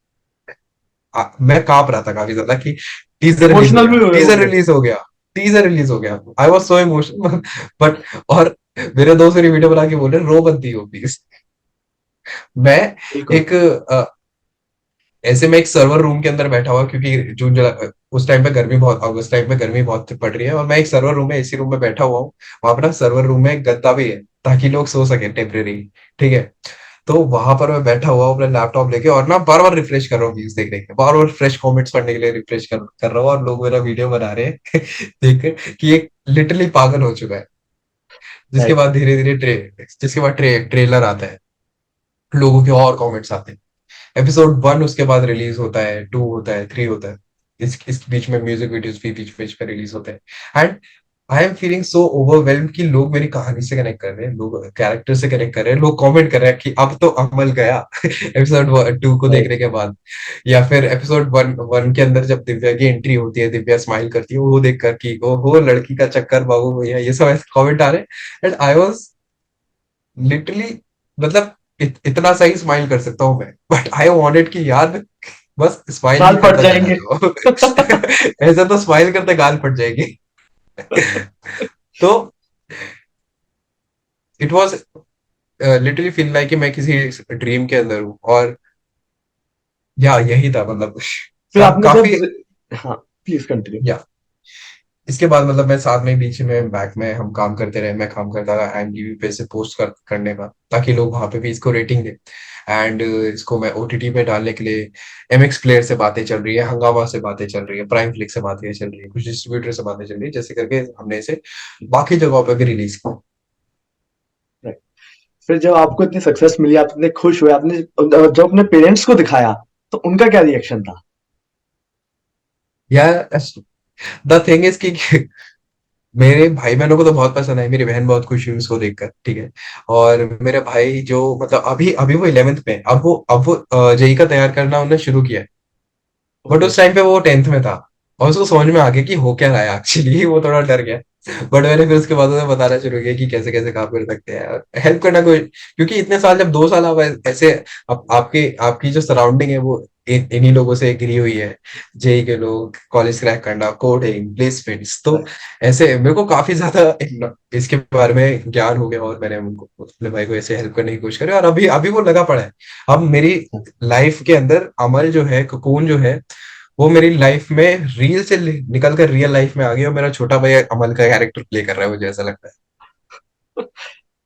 मैं कांप रहा था काफी ज्यादा कि टीजर रिलीज हो इमोशनल गया, भी हुए टीजर होंगे। रिलीज हो गया, टीजर रिलीज हो गया। I was so emotional but और मेरे दोस्त मेरी वीडियो बना के बोल रहे रो बनती हो प्लीज। मैं बिल्कुल। एक ऐसे में एक सर्वर रूम के अंदर बैठा हुआ, क्योंकि जून जुलाई उस टाइम पे गर्मी बहुत, अगस्त टाइम पे गर्मी बहुत पड़ रही है, और मैं एक सर्वर रूम में, एसी रूम में बैठा हुआ हूँ। वहां पर ना सर्वर रूम में एक गद्दा भी है, ताकि लोग सो सके टेम्परेरी, ठीक है। तो वहां पर मैं बैठा हुआ हूँ अपना लैपटॉप लेके, और ना बार बार रिफ्रेश कर रहा हूँ व्यूज देखने के, बार बार फ्रेश कमेंट्स पढ़ने के लिए रिफ्रेश कर रहा हूँ, और लोग मेरा वीडियो बना रहे हैं देख के कि एक लिटरली पागल हो चुका है। जिसके राइट। बाद धीरे धीरे जिसके बाद ट्रेलर आता है, लोगों के और कमेंट्स आते हैं, एपिसोड 1 उसके बाद रिलीज होता है, 2 होता है, 3 होता है, इस बीच में म्यूजिक वीडियोस भी बीच बीच में रिलीज होते हैं। And I am feeling so overwhelmed कि लोग मेरी कहानी से कनेक्ट कर रहे हैं, लोग कैरेक्टर से कनेक्ट कर रहे हैं, लोग कमेंट कर रहे हैं कि अब तो अमल गया एपिसोड 2 को राइट। देखने के बाद। या फिर एपिसोड वन वन के अंदर जब दिव्या की एंट्री होती है, दिव्या स्माइल करती है, वो देख कर कि ओ हो लड़की का चक्कर बाबू भैया, ये सब ऐसे कमेंट आ रहे हैं। एंड आई वाज लिटरली, मतलब इतना सही स्माइल कर सकता हूँ मैं, बट आई वांटेड कि यार बस स्माइल ही गाल फट करता चला जाएंगे। जाओ ऐसा तो स्माइल करते गाल फट जाएगी तो it was literally feel like कि मैं किसी ड्रीम के अंदर हूँ, और या यही था मतलब फिर आपने जब, काफी। हाँ, प्लीज कंटिन्यू। या इसके बाद मतलब मैं साथ में बीच में बैक में हम काम करते रहे, मैं काम करता था IMDb पे से पोस्ट करने का, ताकि लोग वहां पे भी इसको रेटिंग दे। एंड इसको मैं OTT पे डालने के लिए MX प्लेयर से बातें चल रही है, हंगामा से बातें चल रही है, प्राइम फ्लिक से बातें चल रही है, कुछ डिस्ट्रीब्यूटर से बातें चल रही है, जैसे करके हमने इसे बाकी जगहों पे भी रिलीज किया। राइट। फिर जब आपको इतनी सक्सेस मिली, आप इतने खुश हुए, आपने जब अपने पेरेंट्स को दिखाया, तो उनका क्या रिएक्शन था? यार द थिंग इज कि मेरे भाई बहनों को तो बहुत पसंद है, मेरी बहन बहुत खुश हुई उसको देखकर, ठीक है। और मेरे भाई जो मतलब अभी अभी वो 11th में, अब वो जेई का तैयार करना उन्होंने शुरू किया है। But okay. उस टाइम पे वो 10th में था और उसको समझ में आ गया कि हो क्या रहा है एक्चुअली। वो थोड़ा डर गया। बट मैंने फिर उसके बाद उन्हें बताना शुरू किया कि कैसे कैसे काम कर सकते हैं और हेल्प करना कोई, क्योंकि इतने साल, जब 2 साल आप ऐसे आपके आपकी जो सराउंडिंग है वो इन्हीं लोगों से घिरी हुई है, जेई के लोग, कॉलेज क्रैक करना, कोडिंग, प्लेसमेंट्स, तो ऐसे मेरे को काफी ज्यादा इसके बारे में ज्ञान हो गया और मैंने उनको, अपने भाई को ऐसे हेल्प करने की कोशिश करी और अभी अभी वो लगा पड़ा है। अब मेरी लाइफ के अंदर अमल जो है, ककून जो है, वो मेरी लाइफ में रील से निकल कर रियल लाइफ में आ गया और मेरा छोटा भाई अमल का कैरेक्टर प्ले कर रहा है, मुझे ऐसा लगता है।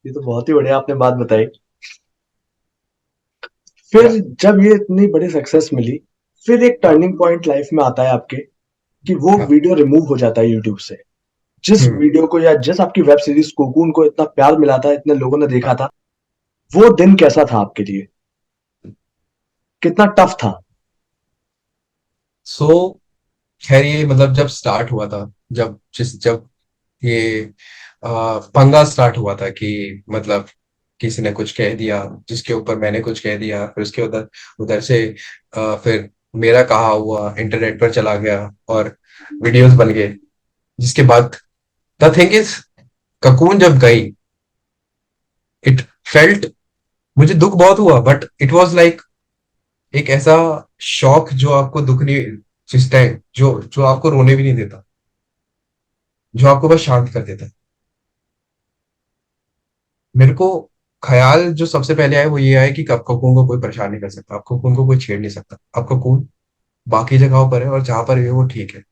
ये तो बहुत ही बढ़िया आपने बात बताई। फिर या जब ये इतनी बड़ी सक्सेस मिली, फिर एक हाँ टर्निंग पॉइंट लाइफ में आता है आपके, कि वो हाँ। वीडियो रिमूव हो जाता है यूट्यूब से। जिस हम्म। वीडियो को या जिस आपकी वेब सीरीज कोकून को इतना प्यार मिला था, इतने लोगों ने देखा हाँ। था, वो दिन कैसा था आपके लिए? कितना टफ था? सो खैर, ये मतलब जब स्टार्ट हुआ था, जब ये पंगा स्टार्ट हुआ था कि मतलब किसी ने कुछ कह दिया, जिसके ऊपर मैंने कुछ कह दिया, फिर उसके उधर उधर से फिर मेरा कहा हुआ इंटरनेट पर चला गया और वीडियोस बन गए। जिसके बाद द थिंग इज, ककून जब गई, इट फेल्ट, मुझे दुख बहुत हुआ, बट इट वाज लाइक एक ऐसा शौक जो आपको दुख नहीं, जिस टाइम जो जो आपको रोने भी नहीं देता, जो आपको बस शांत कर देता है। मेरे को ख्याल जो सबसे पहले आया वो ये आया कि कब ककून को कोई परेशान नहीं कर सकता, अब ककून को कोई छेड़ नहीं सकता, अब ककून बाकी जगहों पर है और जहां पर भी है वो ठीक है।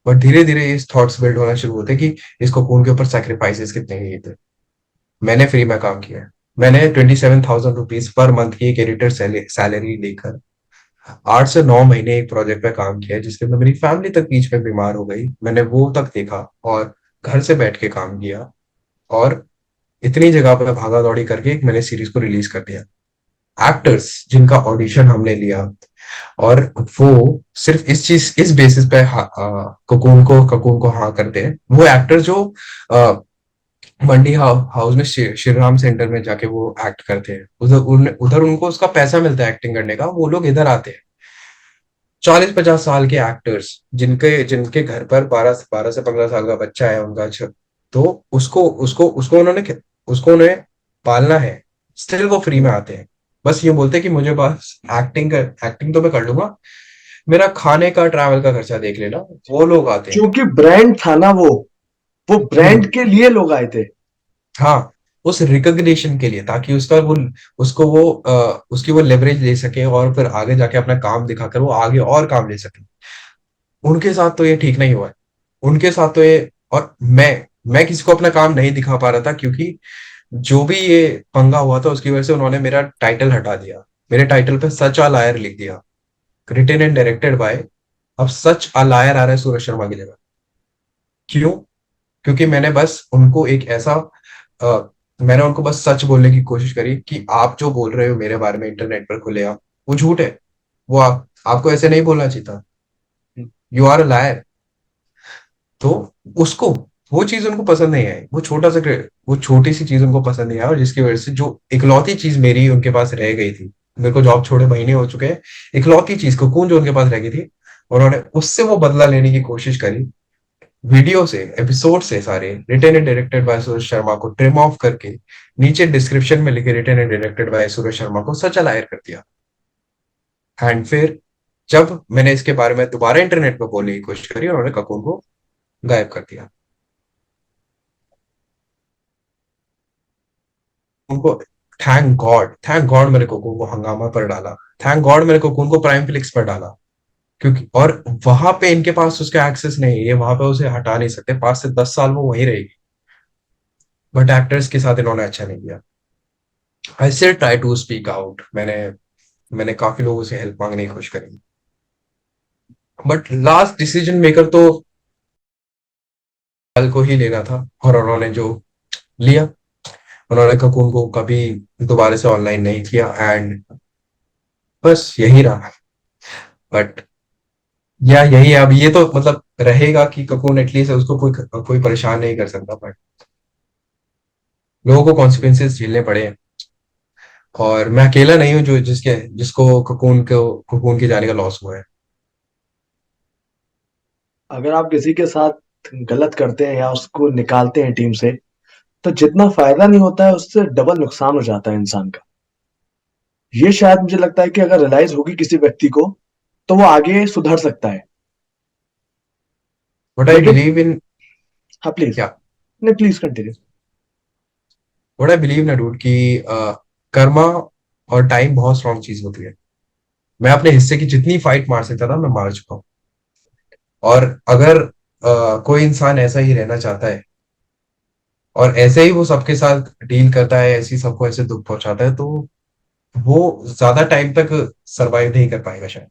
बट धीरे धीरे इस थॉट्स बिल्ड होना शुरू होते कि इस ककून के ऊपर सैक्रिफाइसेस कितने किए थे। मैंने फ्री में काम किया है। मैंने 27,000 रुपीज पर मंथ की एक एडिटर सैलरी लेकर 8 से 9 महीने एक प्रोजेक्ट पे काम किया है, जिसके अंदर मेरी फैमिली तक बीच में बीमार हो गई, मैंने वो तक देखा और घर से बैठ के काम किया और इतनी जगह पे भागा दौड़ी करके एक मैंने सीरीज को रिलीज कर दिया। एक्टर्स जिनका ऑडिशन हमने लिया और वो सिर्फ इस बेसिस पे ककून को हाँ करते हैं, वो एक्टर जो आ, मंडी हाउस में श्री राम सेंटर में जाके वो एक्ट करते हैं, उधर उनको उसका पैसा मिलता है एक्टिंग करने का, वो लोग इधर आते हैं। 40-50 साल के एक्टर्स जिनके जिनके घर पर 12 से 15 साल का बच्चा है उनका, तो उसको उन्हें पालना है, स्टिल वो फ्री में आते हैं। बस ये बोलते हैं कि मुझे बस एक्टिंग तो मैं कर लूंगा, मेरा खाने का ट्रैवल का खर्चा देख लेना। वो लोग आते हैं। क्योंकि ब्रांड था ना वो हम्म। ब्रांड के लिए लोग आए थे। हाँ, उस रिकग्निशन के लिए, ताकि उसका वो उसको वो उसकी वो लेवरेज ले सके और फिर आगे जाके अपना काम दिखाकर वो आगे और काम ले सके। उनके साथ तो ये ठीक नहीं हुआ है। उनके साथ तो ये, और मैं किसी को अपना काम नहीं दिखा पा रहा था, क्योंकि जो भी ये पंगा हुआ था उसकी वजह से उन्होंने मेरा टाइटल हटा दिया। मेरे टाइटल पे सच आ लायर लिख दिया, रिटेन एंड डायरेक्टेड बाय। अब सच आ लायर आ रहा है सूरज शर्मा की जगह। क्यों? क्योंकि मैंने बस उनको एक ऐसा अ, मैंने उनको बस सच बोलने की कोशिश करी कि आप जो बोल रहे हो मेरे बारे में इंटरनेट पर खुलेआम, वो झूठ है। वो आपको ऐसे नहीं बोलना चाहिए था। You are a liar. तो उसको वो चीज उनको पसंद नहीं आई, वो छोटी सी चीज उनको पसंद नहीं आई, और जिसकी वजह से जो इकलौती चीज मेरी उनके पास रह गई थी, मेरे को जॉब छोड़े महीने हो चुके हैं, इकलौती चीज कोकून जो उनके पास रह गई थी, उन्होंने उससे वो बदला लेने की कोशिश करी। वीडियो से, एपिसोड से सारे retain and directed by Suraj Sharma को ट्रिम ऑफ करके नीचे डिस्क्रिप्शन में लिखे retain and directed by Suraj Sharma को सच अलायर कर दिया। एंड फिर जब मैंने इसके बारे में दोबारा इंटरनेट पर बोलने की कोशिश करी, उन्होंने कपूर को गायब कर दिया। उनको थैंक गॉड मैंने कोकून को हंगामा पर डाला। थैंक गॉड मैंने कोकून को प्राइम फ्लिक्स पर डाला, क्योंकि और वहां पे इनके पास उसका एक्सेस नहीं है, ये वहां पे उसे हटा नहीं सकते, 5 से 10 साल वो वहीं रहेगी। बट एक्टर्स के साथ इन्होंने अच्छा नहीं किया। I still try to speak out. मैंने काफी लोगों से हेल्प मांगने की कोशिश करी, बट लास्ट डिसीजन मेकर तो कल को ही लेना था, और उन्होंने जो लिया, उन्होंने ककून को कभी दोबारा से ऑनलाइन नहीं किया, एंड बस यही रहा। बट या यही है, अब ये तो मतलब रहेगा कि ककून एटलीस्ट उसको कोई कोई परेशान नहीं कर सकता, बट लोगों को कॉन्सिक्वेंसेस झेलने पड़े हैं। और मैं अकेला नहीं हूँ जो जिसको ककून के जाने का लॉस हुआ है। अगर आप किसी के साथ गलत करते हैं या उसको निकालते हैं टीम से, तो जितना फायदा नहीं होता है उससे डबल नुकसान हो जाता है इंसान का। ये शायद मुझे लगता है कि अगर रियलाइज होगी किसी व्यक्ति को, तो वो आगे सुधर सकता है। बट आई लेकिन बिलीव इन हाँ प्लीज, क्या नहीं please continue. But I believe ना डूड कि कर्मा और टाइम बहुत स्ट्रांग चीज होती है। मैं अपने हिस्से की जितनी फाइट मार सकता था मैं मार चुका हूँ। और अगर कोई इंसान ऐसा ही रहना चाहता है और ऐसे ही वो सबके साथ डील करता है, ऐसे ही सबको ऐसे दुख पहुंचाता है, तो वो ज्यादा टाइम तक सरवाइव नहीं कर पाएगा शायद।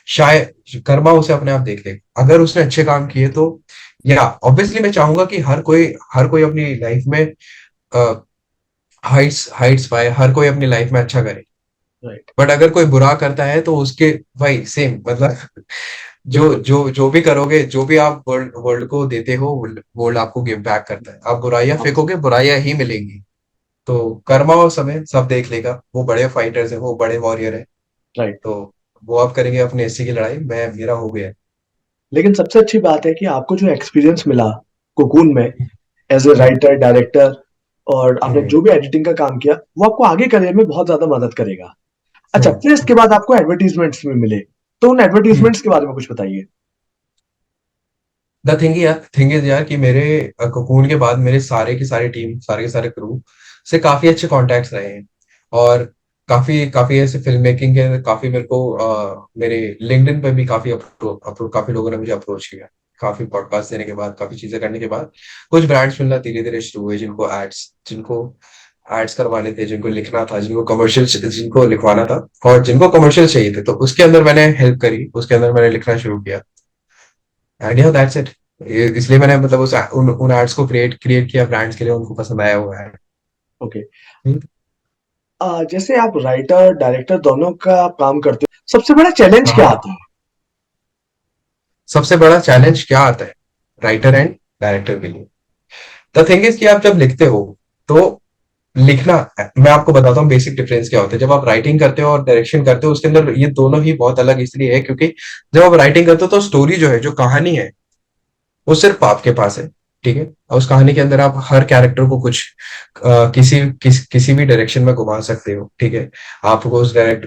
शायद कर्मा उसे अपने आप देख लेगा अगर उसने अच्छे काम किए तो। या ऑब्वियसली मैं चाहूंगा कि हर कोई अपनी लाइफ में हाइट्स हाइट्स पाए, हर कोई अपनी लाइफ में अच्छा करे। राइट। बट अगर कोई बुरा करता है तो उसके भाई सेम मतलब जो बिल्कुल। जो जो भी करोगे, जो भी आप वर्ल्ड वर्ल्ड को देते हो, वर्ल्ड आपको गिव बैक करता है। आप बुराइयां हाँ। फेंकोगे, बुराइयां ही मिलेंगी। तो कर्मा और समय सब देख लेगा, वो बड़े फाइटर्स है, वो बड़े वॉरियर है। राइट। तो वो अब करेंगे अपने हिस्से की लड़ाई, मैं मेरा हो गया है। लेकिन सबसे अच्छी बात है कि आपको जो एक्सपीरियंस मिला कोकून में, as a hmm, writer director, और आपने हम्म, जो भी एडिटिंग का काम किया, वो आपको आगे करियर में बहुत ज्यादा मदद करेगा। अच्छा, हम्म, फिर इसके बाद आपको एडवर्टीजमेंट्स में मिले, तो उन हम्म। एडवर्टीजमेंट्स के बारे में कुछ बताइए। द थिंग इज यार कि मेरे कोकून के बाद मेरे सारे की सारी टीम, सारे के सारे क्रू से काफी अच्छे कॉन्टेक्ट्स रहे हैं। और काफी काफी ऐसे फिल्म मेकिंग के काफी मेरे को मेरे लिंक्डइन पे भी काफी लोगों ने मुझे अप्रोच किया। काफी पॉडकास्ट देने के बाद, काफी चीजें करने के बाद कुछ ब्रांड्स मिलना धीरे धीरे शुरू हुए, जिनको एड्स करवाने थे, जिनको लिखना था, जिनको लिखवाना था, और जिनको कमर्शियल चाहिए थे, तो उसके अंदर मैंने हेल्प करी, उसके अंदर मैंने लिखना शुरू किया। Idea that's it. इसलिए मैंने मतलब उन एड्स को क्रिएट क्रिएट किया ब्रांड्स के लिए, उनको पसंद आया हुआ है। ओके। जैसे आप राइटर डायरेक्टर दोनों का आप काम करते हो, सबसे बड़ा चैलेंज क्या हाँ, आता है? सबसे बड़ा चैलेंज क्या आता है राइटर एंड डायरेक्टर के लिए? द थिंग इज कि आप जब लिखते हो तो लिखना, मैं आपको बताता हूँ बेसिक डिफरेंस क्या होता है। जब आप राइटिंग करते हो और डायरेक्शन करते हो, उसके अंदर ये दोनों ही बहुत अलग इसलिए है क्योंकि जब आप राइटिंग करते हो तो स्टोरी जो है, जो कहानी है, वो सिर्फ आपके पास है। ठीक है, और उस कहानी के अंदर आप हर कैरेक्टर को कुछ किसी भी डायरेक्शन में घुमा सकते हो। ठीक है, आपको उस डायरेक्ट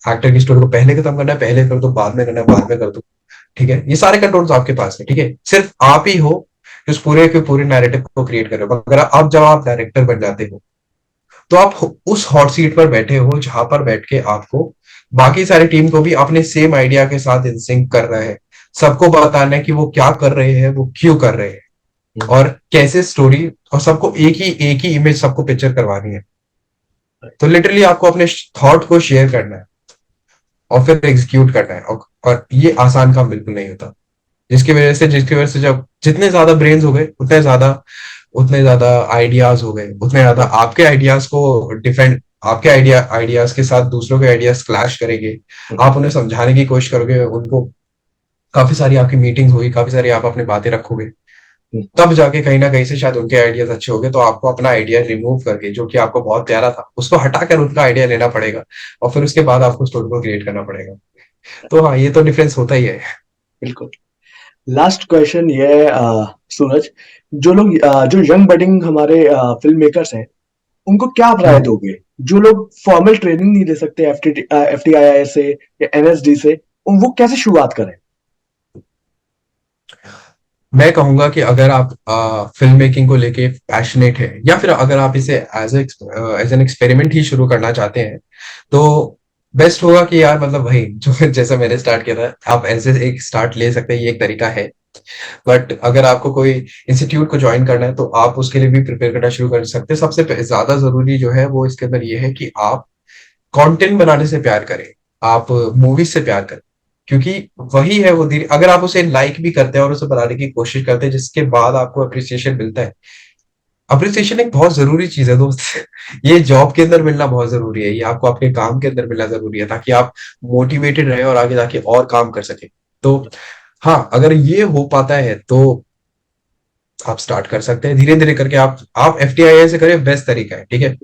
एक्टर की स्टोरी को पहले खत्म करना है, पहले कर दो, बाद में करना है, बाद में कर दो। ठीक है, ये सारे कंट्रोल्स आपके पास है। ठीक है, सिर्फ आप ही हो जो उस पूरे के पूरे नैरेटिव को क्रिएट कर रहे हो। अगर आप जब आप डायरेक्टर बन जाते हो तो आप उस हॉट सीट पर बैठे हो जहां पर बैठ के आपको बाकी सारी टीम को भी अपने सेम आइडिया के साथ इंसिंक कर रहा है। सबको बताना है कि वो क्या कर रहे हैं, वो क्यों कर रहे हैं, और कैसे स्टोरी, और सबको एक ही इमेज सबको पिक्चर करवानी है। तो लिटरली आपको अपने थॉट को शेयर करना है और फिर एग्जीक्यूट करना है, और ये आसान काम बिल्कुल नहीं होता। जिसकी वजह से जब जितने ज्यादा ब्रेन्स हो गए, उतने ज्यादा आइडियाज हो गए, उतने ज्यादा आपके आइडियाज को डिफेंड, आपके आइडियाज के साथ दूसरों के आइडियाज क्लैश करेंगे। आप उन्हें समझाने की कोशिश करोगे उनको, काफी सारी आपकी मीटिंग्स होगी, काफी सारी आप अपनी बातें रखोगे, तब जाके कहीं ना कहीं से शायद उनके आइडियाज अच्छे हो गए, तो आपको अपना आइडिया रिमूव करके जो कि आपको बहुत प्यारा था उसको हटाकर उनका आइडिया लेना पड़ेगा, और फिर उसके बाद आपको स्टोरी को क्रिएट करना पड़ेगा। तो हाँ, ये तो डिफरेंस होता ही है। बिल्कुल। लास्ट क्वेश्चन ये है, सूरज, जो यंग बडिंग हमारे फिल्म मेकर्स हैं, उनको क्या आप राय हम्म। दोगे? जो लोग फॉर्मल ट्रेनिंग नहीं ले सकते एफ टी आई आई से या एनएसडी से, वो कैसे शुरुआत करें? मैं कहूंगा कि अगर आप फिल्म मेकिंग को लेके पैशनेट है, या फिर अगर आप इसे एज एन एक्सपेरिमेंट ही शुरू करना चाहते हैं, तो बेस्ट होगा कि यार मतलब भाई जो जैसे मैंने स्टार्ट किया था, आप ऐसे एक स्टार्ट ले सकते हैं, ये एक तरीका है। बट अगर आपको कोई इंस्टीट्यूट को ज्वाइन करना है तो आप उसके लिए भी प्रिपेयर करना शुरू कर सकते हैं। ज्यादा जरूरी जो है वो इसके अंदर ये है कि आप कंटेंट बनाने से प्यार करें, आप मूवीज से प्यार करें। क्योंकि वही है वो धीरे, अगर आप उसे लाइक भी करते हैं और उसे बनाने की कोशिश करते हैं जिसके बाद आपको अप्रिसिएशन मिलता है, अप्रिसिएशन एक बहुत जरूरी चीज है दोस्त। ये जॉब के अंदर मिलना बहुत जरूरी है, ये आपको आपके काम के अंदर मिलना जरूरी है, ताकि आप मोटिवेटेड रहे और आगे जाके और काम कर सके। तो हाँ, अगर ये हो पाता है तो आप स्टार्ट कर सकते हैं धीरे धीरे करके। आप एफटीआईआई से करें, बेस्ट तरीका है, ठीक है।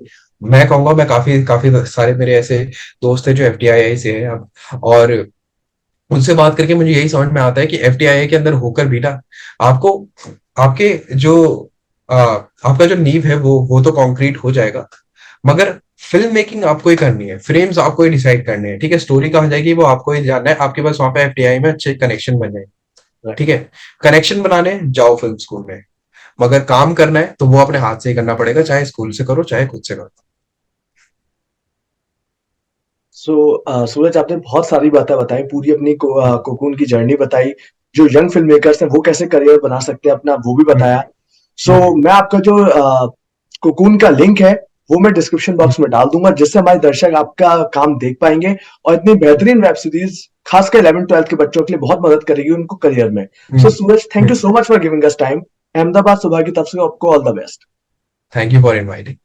मैं कहूंगा, मैं काफी काफी सारे मेरे ऐसे दोस्त हैं जो एफटीआईआई से हैं अब, और उनसे बात करके मुझे यही समझ में आता है कि एफटीआईआई के अंदर होकर भी ना, आपको आपके जो आपका जो नींव है वो तो कंक्रीट हो जाएगा, मगर फिल्म मेकिंग आपको ही करनी है, फ्रेम्स आपको ही डिसाइड करने हैं, ठीक है। स्टोरी कहाँ जाएगी वो आपको ही जानना है, आपके पास वहां पे एफटीआई में अच्छे कनेक्शन बन जाए, राइट। ठीक है। कनेक्शन बनाने जाओ फिल्म स्कूल में, मगर काम करना है तो वो अपने हाथ से ही करना पड़ेगा, चाहे स्कूल से करो चाहे खुद से करो। सो सूरज, आपने बहुत सारी बातें बताई, पूरी अपनी कोकून की जर्नी बताई, जो यंग फिल्म मेकर्स हैं वो कैसे करियर बना सकते हैं अपना, वो भी हम्म, बताया। सो हम्म, मैं आपका जो कोकून का लिंक है वो मैं डिस्क्रिप्शन हम्म, बॉक्स में डाल दूंगा, जिससे हमारे दर्शक आपका काम देख पाएंगे और इतनी बेहतरीन वेब सीरीज खासकर 11th 12th के बच्चों के लिए बहुत मदद करेगी उनको करियर में। So hmm, Suraj, thank you hmm. So much for giving us time. Ahmedabad सुबह की तरफ से आपको all the best. Thank you for inviting.